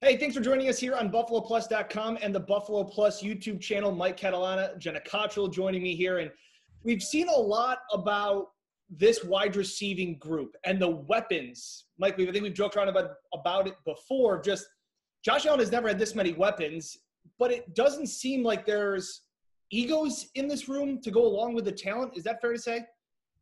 Hey, thanks for joining us here on BuffaloPlus.com and the Buffalo Plus YouTube channel. Mike Catalana, Jenna Cottrell joining me here. And we've seen a lot about this wide receiving group and the weapons. Mike, I think we've joked around about it before. Just Josh Allen has never had this many weapons, but it doesn't seem like there's egos in this room to go along with the talent. Is that fair to say?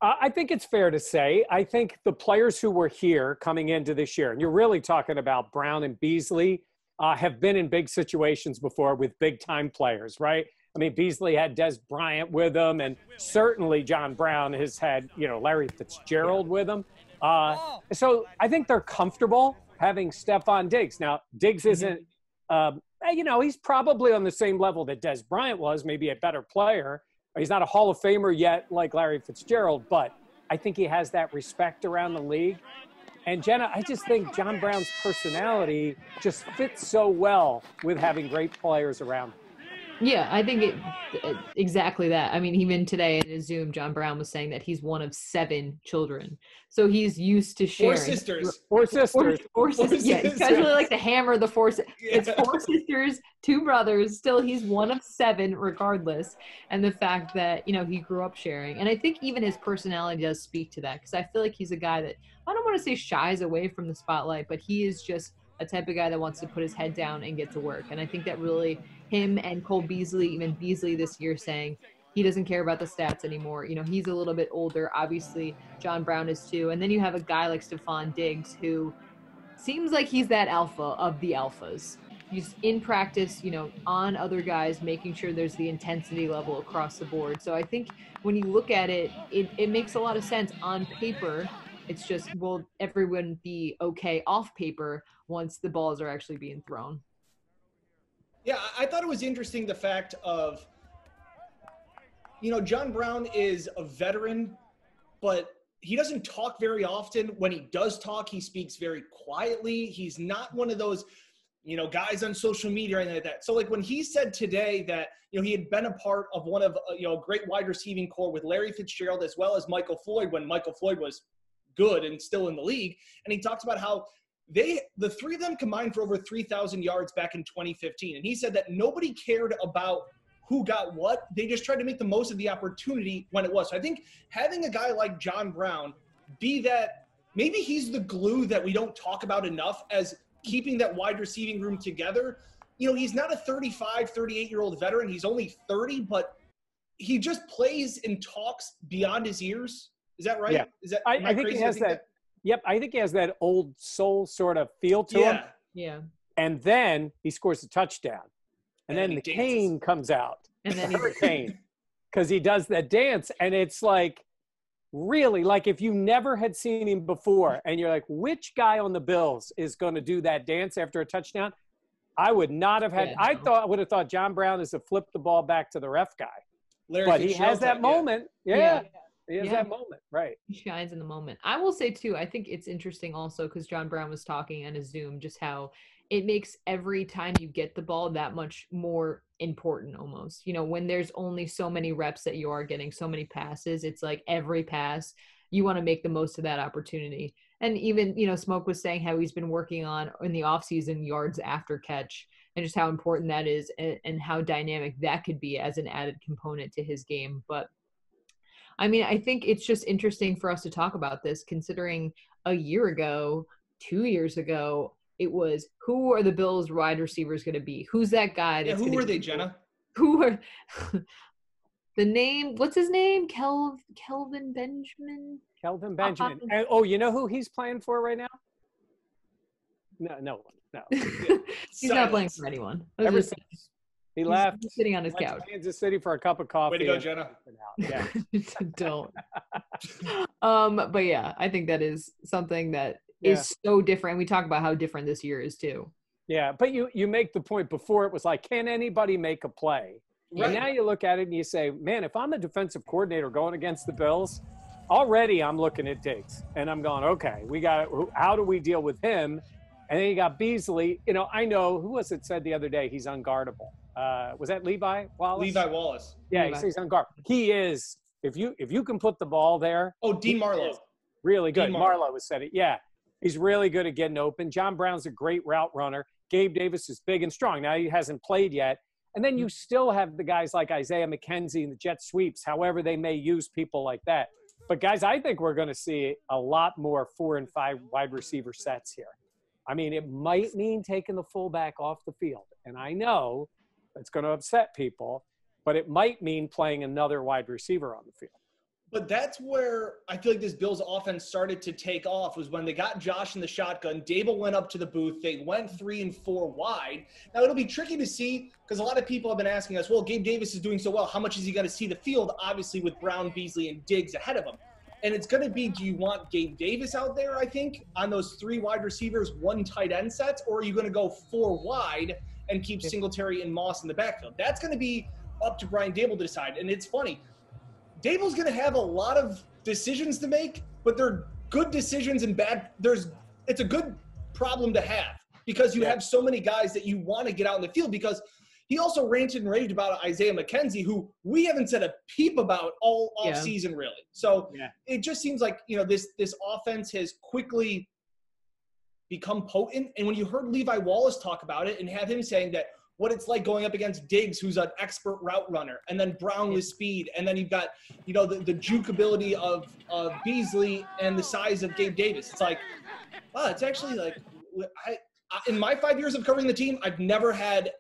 I think it's fair to say. I think the players who were here coming into this year, and you're really talking about Brown and Beasley, have been in big situations before with big-time players, right? I mean, Beasley had Des Bryant with him, and certainly John Brown has had, Larry Fitzgerald with him. So I think they're comfortable having Stephon Diggs. Now, Diggs isn't, he's probably on the same level that Des Bryant was, maybe a better player. He's not a Hall of Famer yet like Larry Fitzgerald, but I think he has that respect around the league. And Jenna, I just think John Brown's personality just fits so well with having great players around him. Yeah, I think exactly that. I mean, even today in his Zoom, John Brown was saying that he's one of 7 children. So he's used to sharing. 4 sisters. 4 sisters. 4 sisters. Yeah, you guys really like to hammer the 4 It's 4 sisters, 2 brothers. Still, he's one of 7 regardless. And the fact that, he grew up sharing. And I think even his personality does speak to that, because I feel like he's a guy that, I don't want to say shies away from the spotlight, but he is just a type of guy that wants to put his head down and get to work. And I think that really him and Cole Beasley, even Beasley this year, saying he doesn't care about the stats anymore. He's a little bit older. Obviously, John Brown is too. And then you have a guy like Stephon Diggs, who seems like he's that alpha of the alphas. He's in practice, on other guys, making sure there's the intensity level across the board. So I think when you look at it, it makes a lot of sense on paper. It's just, will everyone be okay off paper once the balls are actually being thrown? Yeah, I thought it was interesting, the fact of, John Brown is a veteran, but he doesn't talk very often. When he does talk, he speaks very quietly. He's not one of those, guys on social media or anything like that. So, when he said today that, he had been a part of one of, a great wide receiving core with Larry Fitzgerald as well as Michael Floyd, when Michael Floyd was good and still in the league. And he talks about how the 3 of them combined for over 3,000 yards back in 2015. And he said that nobody cared about who got what. They just tried to make the most of the opportunity when it was. So I think having a guy like John Brown be that, maybe he's the glue that we don't talk about enough as keeping that wide receiving room together. He's not a 35, 38-year-old veteran. He's only 30, but he just plays and talks beyond his years. Is that right? Yeah. Is that, I think he has that. Yep, I think he has that old soul sort of feel to him. Yeah. And then he scores a touchdown. And then the cane comes out. And then Hurricane. Because he does that dance. And it's like, really, like if you never had seen him before and you're like, which guy on the Bills is going to do that dance after a touchdown? I would not have had, I would have thought John Brown is to flip the ball back to the ref guy. But he has that moment. Yeah. He has that moment, right? He shines in the moment. I will say, too, I think it's interesting also because John Brown was talking on his Zoom just how it makes every time you get the ball that much more important almost. When there's only so many reps that you are getting, so many passes, it's like every pass, you want to make the most of that opportunity. And even, Smoke was saying how he's been working on in the offseason yards after catch and just how important that is and how dynamic that could be as an added component to his game. But I mean, I think it's just interesting for us to talk about this, considering a year ago, 2 years ago, it was, who are the Bills wide receivers going to be? Who's that guy? Who were they, Jenna? Who are the name? What's his name? Kelvin Benjamin? Kelvin Benjamin. And, oh, you know who he's playing for right now? No. He's not playing for anyone. He left. He's sitting on his couch. Kansas City for a cup of coffee. Way to go, Jenna. Yeah. Don't. But yeah, I think that is something that is so different. We talk about how different this year is too. Yeah, but you make the point before, it was like, can anybody make a play? Right. And now you look at it and you say, man, if I'm a defensive coordinator going against the Bills, already I'm looking at Diggs and I'm going, okay, how do we deal with him? And then you got Beasley. I know, who was it said the other day, he's unguardable. Was that Levi Wallace? Levi Wallace. Yeah, he says unguardable. He is, if you can put the ball there. Oh, Dean Marlowe. Really good. Marlowe was said it. Yeah. He's really good at getting open. John Brown's a great route runner. Gabe Davis is big and strong. Now, he hasn't played yet. And then you still have the guys like Isaiah McKenzie and the jet sweeps, however they may use people like that. But, guys, I think we're going to see a lot more 4 and 5 wide receiver sets here. I mean, it might mean taking the fullback off the field. And I know it's going to upset people, but it might mean playing another wide receiver on the field. But that's where I feel like this Bills offense started to take off, was when they got Josh in the shotgun. Dable went up to the booth. They went 3 and 4 wide. Now, it'll be tricky to see because a lot of people have been asking us, well, Gabe Davis is doing so well. How much is he going to see the field? Obviously, with Brown, Beasley, and Diggs ahead of him. And it's going to be, do you want Gabe Davis out there, I think, on those 3 wide receivers, 1 tight end sets, or are you going to go 4 wide and keep Singletary and Moss in the backfield? That's going to be up to Brian Dable to decide. And it's funny. Dable's going to have a lot of decisions to make, but they're good decisions and bad. It's a good problem to have because you have so many guys that you want to get out in the field, because he also ranted and raved about Isaiah McKenzie, who we haven't said a peep about all off season really. So it just seems like, this offense has quickly become potent. And when you heard Levi Wallace talk about it and have him saying that what it's like going up against Diggs, who's an expert route runner, and then Brown with speed, and then you've got, the juke ability of Beasley and the size of Gabe Davis. It's like, wow, it's actually like, in my 5 years of covering the team, they've never had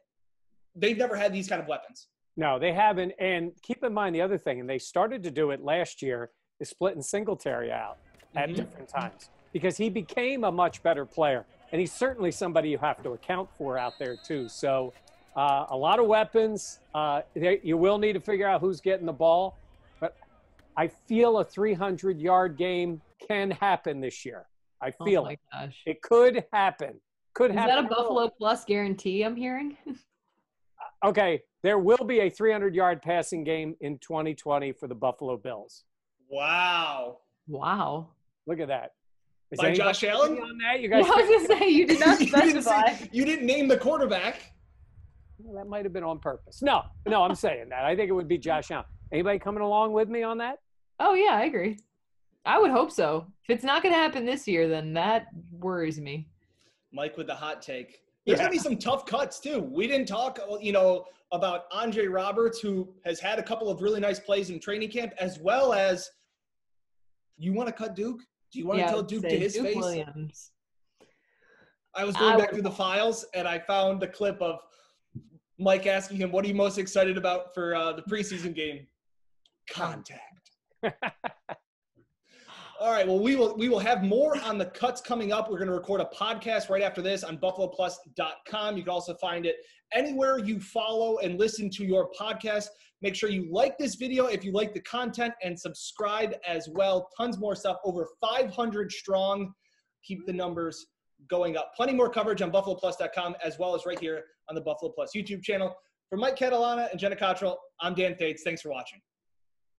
these kind of weapons. No, they haven't. And keep in mind the other thing, and they started to do it last year, is splitting Singletary out at different times because he became a much better player. And he's certainly somebody you have to account for out there too. So a lot of weapons. You will need to figure out who's getting the ball. But I feel a 300-yard game can happen this year. I feel it. Gosh. It could happen. Is that a Buffalo Plus guarantee I'm hearing? Okay, there will be a 300-yard passing game in 2020 for the Buffalo Bills. Wow. Look at that. By Josh Allen? On that? You guys I was going to say, you did not specify. You didn't name the quarterback. Well, that might have been on purpose. No, I'm saying that. I think it would be Josh Allen. Anybody coming along with me on that? Oh, yeah, I agree. I would hope so. If it's not going to happen this year, then that worries me. Mike with the hot take. There's going to be some tough cuts, too. We didn't talk, about Andre Roberts, who has had a couple of really nice plays in training camp, as well as, you want to cut Duke? Do you want to tell Duke to his face? Williams. I was going back through the files, and I found the clip of Mike asking him, what are you most excited about for the preseason game? Contact. All right, well, we will have more on the cuts coming up. We're going to record a podcast right after this on buffaloplus.com. You can also find it anywhere you follow and listen to your podcast. Make sure you like this video if you like the content, and subscribe as well. Tons more stuff, over 500 strong. Keep the numbers going up. Plenty more coverage on buffaloplus.com, as well as right here on the Buffalo Plus YouTube channel. For Mike Catalana and Jenna Cottrell, I'm Dan Fates. Thanks for watching.